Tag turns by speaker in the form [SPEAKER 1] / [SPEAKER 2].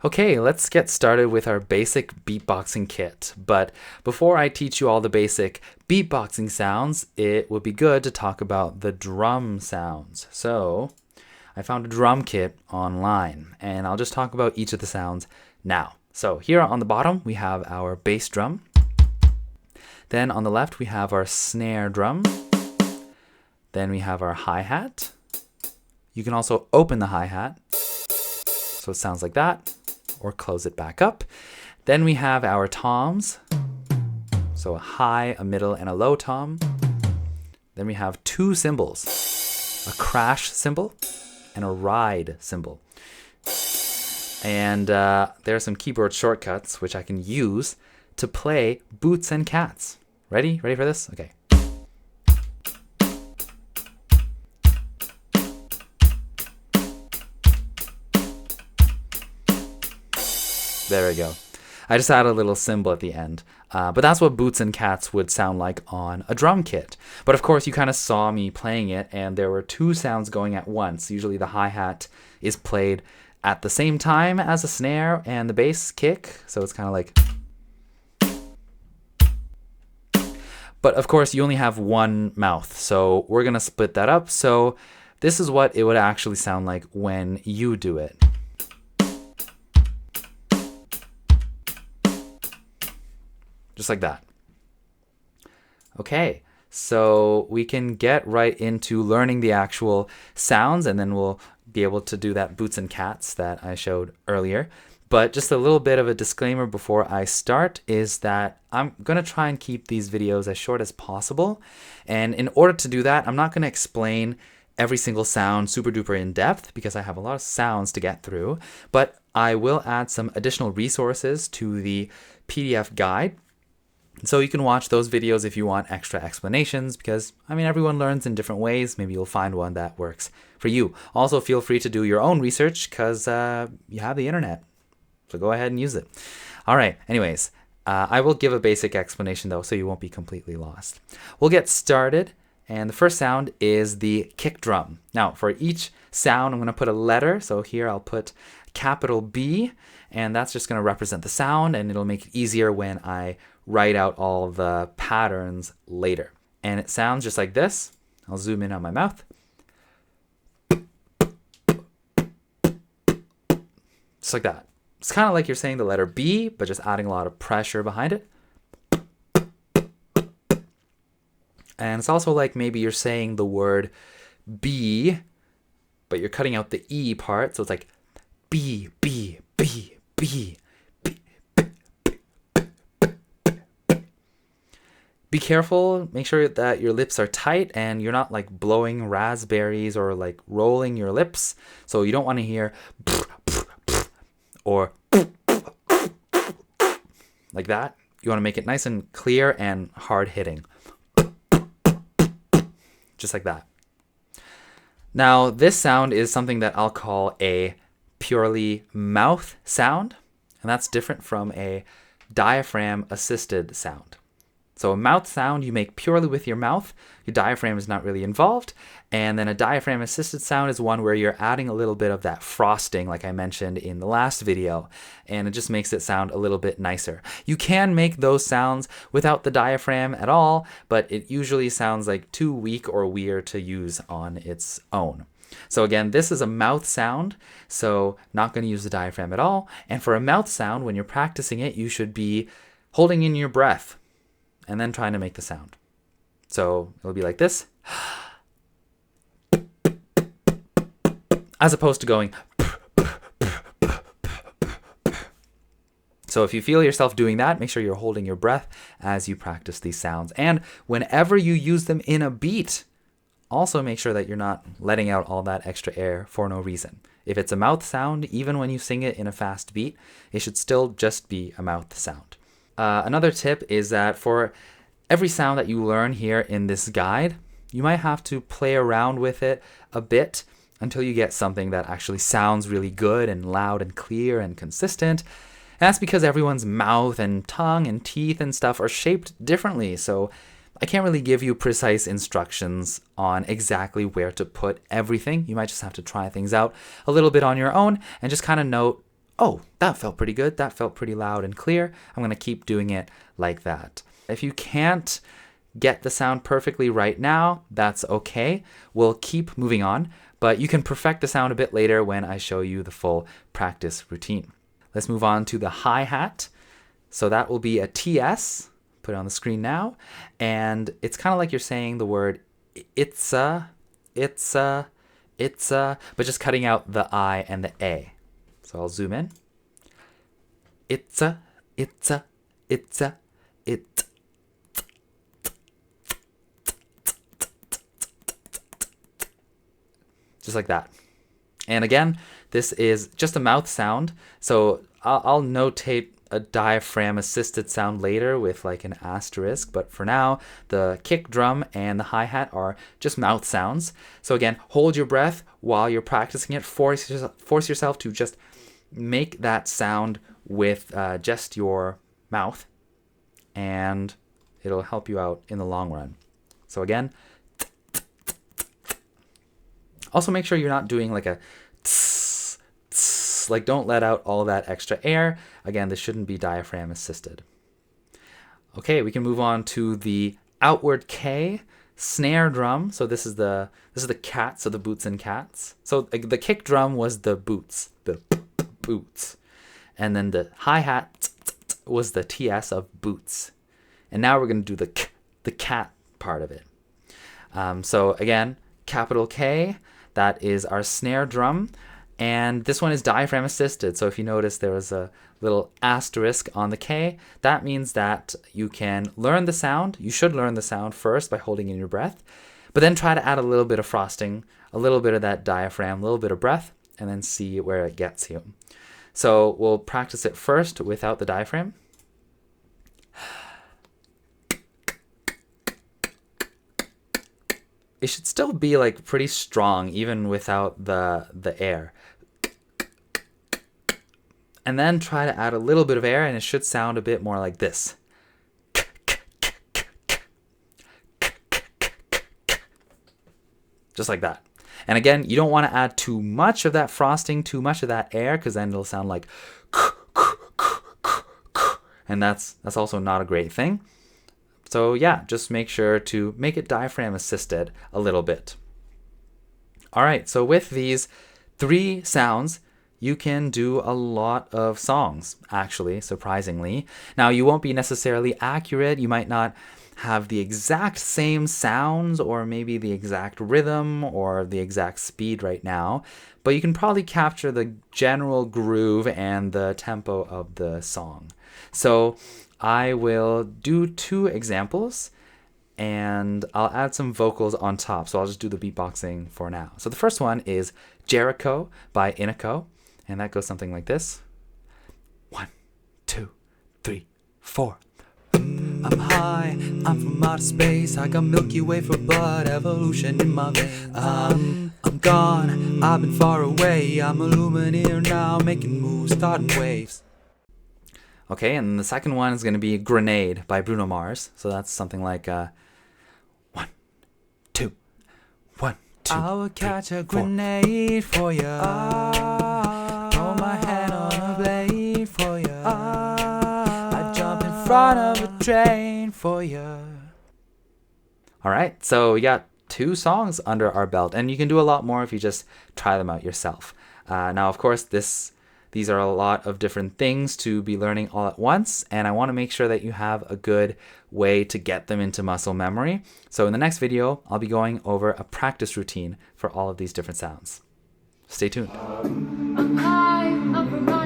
[SPEAKER 1] Okay, let's get started with our basic beatboxing kit. But before I teach you all the basic beatboxing sounds, it would be good to talk about the drum sounds. So I found a drum kit online, and I'll just talk about each of the sounds now. So here on the bottom, we have our bass drum. Then on the left, we have our snare drum. Then we have our hi-hat. You can also open the hi-hat, so it sounds like that, or close it back up. Then we have our toms, so a high, a middle, and a low tom. Then we have two cymbals, a crash cymbal and a ride cymbal. And there are some keyboard shortcuts which I can use to play boots and cats. Ready? Ready for this? Okay. There we go. I just added a little cymbal at the end. But that's what boots and cats would sound like on a drum kit. But of course, you kind of saw me playing it, and there were two sounds going at once. Usually the hi-hat is played at the same time as the snare and the bass kick. So it's kind of like... But of course, you only have one mouth. So we're going to split that up. So this is what it would actually sound like when you do it. Just like that. Okay, so we can get right into learning the actual sounds, and then we'll be able to do that boots and cats that I showed earlier. But just a little bit of a disclaimer before I start is that I'm going to try and keep these videos as short as possible. And in order to do that, I'm not going to explain every single sound super duper in depth because I have a lot of sounds to get through. But I will add some additional resources to the PDF guide. So you can watch those videos if you want extra explanations because, I mean, everyone learns in different ways. Maybe you'll find one that works for you. Also, feel free to do your own research because you have the internet. So go ahead and use it. All right. Anyways, I will give a basic explanation, though, so you won't be completely lost. We'll get started. And the first sound is the kick drum. Now, for each sound, I'm going to put a letter. So here I'll put capital B, and that's just going to represent the sound, and it'll make it easier when I write out all the patterns later. And it sounds just like this. I'll zoom in on my mouth. Just like that. It's kind of like you're saying the letter B, but just adding a lot of pressure behind it. And it's also like maybe you're saying the word B, but you're cutting out the E part. So it's like B, B, B, B. Be careful, make sure that your lips are tight and you're not like blowing raspberries or like rolling your lips. So you don't want to hear or like that. You want to make it nice and clear and hard hitting. Just like that. Now, this sound is something that I'll call a purely mouth sound, and that's different from a diaphragm-assisted sound. So a mouth sound you make purely with your mouth, your diaphragm is not really involved, and then a diaphragm-assisted sound is one where you're adding a little bit of that frosting like I mentioned in the last video, and it just makes it sound a little bit nicer. You can make those sounds without the diaphragm at all, but it usually sounds like too weak or weird to use on its own. So again, this is a mouth sound, so not going to use the diaphragm at all, and for a mouth sound, when you're practicing it, you should be holding in your breath and then trying to make the sound. So it'll be like this, as opposed to going. So if you feel yourself doing that, make sure you're holding your breath as you practice these sounds. And whenever you use them in a beat, also make sure that you're not letting out all that extra air for no reason. If it's a mouth sound, even when you sing it in a fast beat, it should still just be a mouth sound. Another tip is that for every sound that you learn here in this guide, you might have to play around with it a bit until you get something that actually sounds really good and loud and clear and consistent. And that's because everyone's mouth and tongue and teeth and stuff are shaped differently. So I can't really give you precise instructions on exactly where to put everything. You might just have to try things out a little bit on your own and just kind of note, oh, that felt pretty good. That felt pretty loud and clear. I'm going to keep doing it like that. If you can't get the sound perfectly right now, that's okay. We'll keep moving on, but you can perfect the sound a bit later when I show you the full practice routine. Let's move on to the hi-hat. So that will be a TS, put it on the screen now, and it's kind of like you're saying the word it's a, but just cutting out the I and the A. So I'll zoom in. It's a, it. Just like that. And again, this is just a mouth sound. So I'll notate a diaphragm-assisted sound later with like an asterisk, but for now, the kick drum and the hi-hat are just mouth sounds. So again, hold your breath while you're practicing it. Force yourself to just make that sound with just your mouth, and it'll help you out in the long run. So again, also make sure you're not doing like a tss, tss, like don't let out all of that extra air. Again, this shouldn't be diaphragm assisted. Okay, we can move on to the outward K snare drum. So this is the cats, so the boots and cats. So the kick drum was the boots, and then the hi-hat was the TS of boots. And now we're going to do the cat part of it. So again, capital K, that is our snare drum. And this one is diaphragm assisted. So if you notice there was a little asterisk on the K, that means that you can learn the sound. You should learn the sound first by holding in your breath, but then try to add a little bit of frosting, a little bit of that diaphragm, a little bit of breath, and then see where it gets you. So we'll practice it first without the diaphragm. It should still be like pretty strong even without the air. And then try to add a little bit of air and it should sound a bit more like this. Just like that. And again, you don't want to add too much of that frosting, too much of that air, because then it'll sound like and that's also not a great thing. So yeah, just make sure to make it diaphragm assisted a little bit. All right, so with these 3 sounds, you can do a lot of songs, actually, surprisingly. Now, you won't be necessarily accurate. You might not have the exact same sounds or maybe the exact rhythm or the exact speed right now, but you can probably capture the general groove and the tempo of the song. So I will do 2 examples and I'll add some vocals on top. So I'll just do the beatboxing for now. So the first one is Jericho by Inaco, and that goes something like this. 1, 2, 3, 4. I'm high, I'm from outer space. I got Milky Way for blood, evolution in my veins. I'm gone, I've been far away. I'm a lumineer now, making moves, starting waves. Okay, and the second one is going to be Grenade by Bruno Mars. So that's something like 1, 2, 1, 2. I will catch a grenade for you. Hold my hand on a blade for you. I jump in front of a train for you. All right, so we got 2 songs under our belt, and you can do a lot more if you just try them out yourself. Now, of course, these are a lot of different things to be learning all at once, and I want to make sure that you have a good way to get them into muscle memory. So in the next video, I'll be going over a practice routine for all of these different sounds. Stay tuned.
[SPEAKER 2] I'm high, I'm from